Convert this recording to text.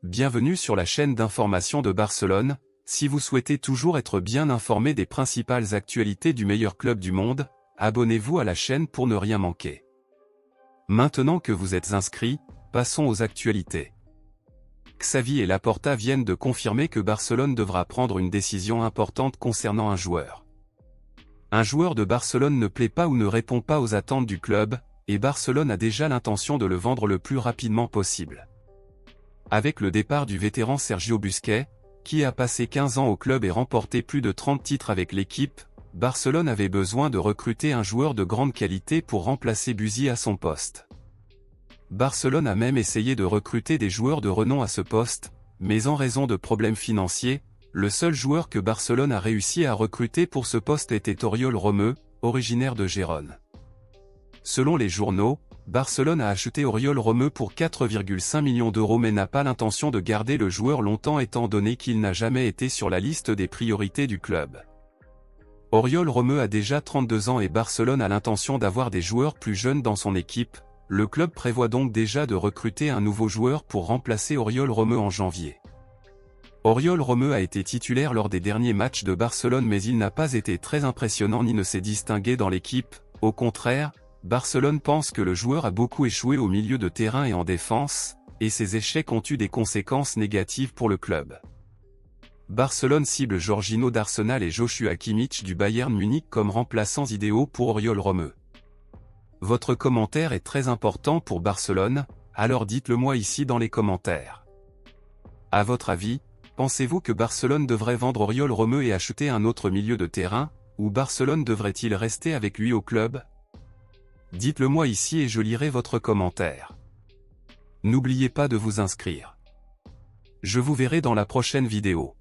bienvenue sur la chaîne d'information de Barcelone. Si vous souhaitez toujours être bien informé des principales actualités du meilleur club du monde, abonnez-vous à la chaîne pour ne rien manquer. Maintenant que vous êtes inscrit, passons aux actualités. Xavi et Laporta viennent de confirmer que Barcelone devra prendre une décision importante concernant un joueur. Un joueur de Barcelone ne plaît pas ou ne répond pas aux attentes du club, et Barcelone a déjà l'intention de le vendre le plus rapidement possible. Avec le départ du vétéran Sergio Busquets, qui a passé 15 ans au club et remporté plus de 30 titres avec l'équipe, Barcelone avait besoin de recruter un joueur de grande qualité pour remplacer Buzi à son poste. Barcelone a même essayé de recruter des joueurs de renom à ce poste, mais en raison de problèmes financiers, le seul joueur que Barcelone a réussi à recruter pour ce poste était Oriol Romeu, originaire de Gérone. Selon les journaux, Barcelone a acheté Oriol Romeu pour 4,5 millions d'euros mais n'a pas l'intention de garder le joueur longtemps étant donné qu'il n'a jamais été sur la liste des priorités du club. Oriol Romeu a déjà 32 ans et Barcelone a l'intention d'avoir des joueurs plus jeunes dans son équipe. Le club prévoit donc déjà de recruter un nouveau joueur pour remplacer Oriol Romeu en janvier. Oriol Romeu a été titulaire lors des derniers matchs de Barcelone mais il n'a pas été très impressionnant ni ne s'est distingué dans l'équipe. Au contraire, Barcelone pense que le joueur a beaucoup échoué au milieu de terrain et en défense, et ces échecs ont eu des conséquences négatives pour le club. Barcelone cible Jorginho d'Arsenal et Joshua Kimmich du Bayern Munich comme remplaçants idéaux pour Oriol Romeu. Votre commentaire est très important pour Barcelone, alors dites-le moi ici dans les commentaires. À votre avis, pensez-vous que Barcelone devrait vendre Oriol Romeu et acheter un autre milieu de terrain, ou Barcelone devrait-il rester avec lui au club? Dites-le moi ici et je lirai votre commentaire. N'oubliez pas de vous inscrire. Je vous verrai dans la prochaine vidéo.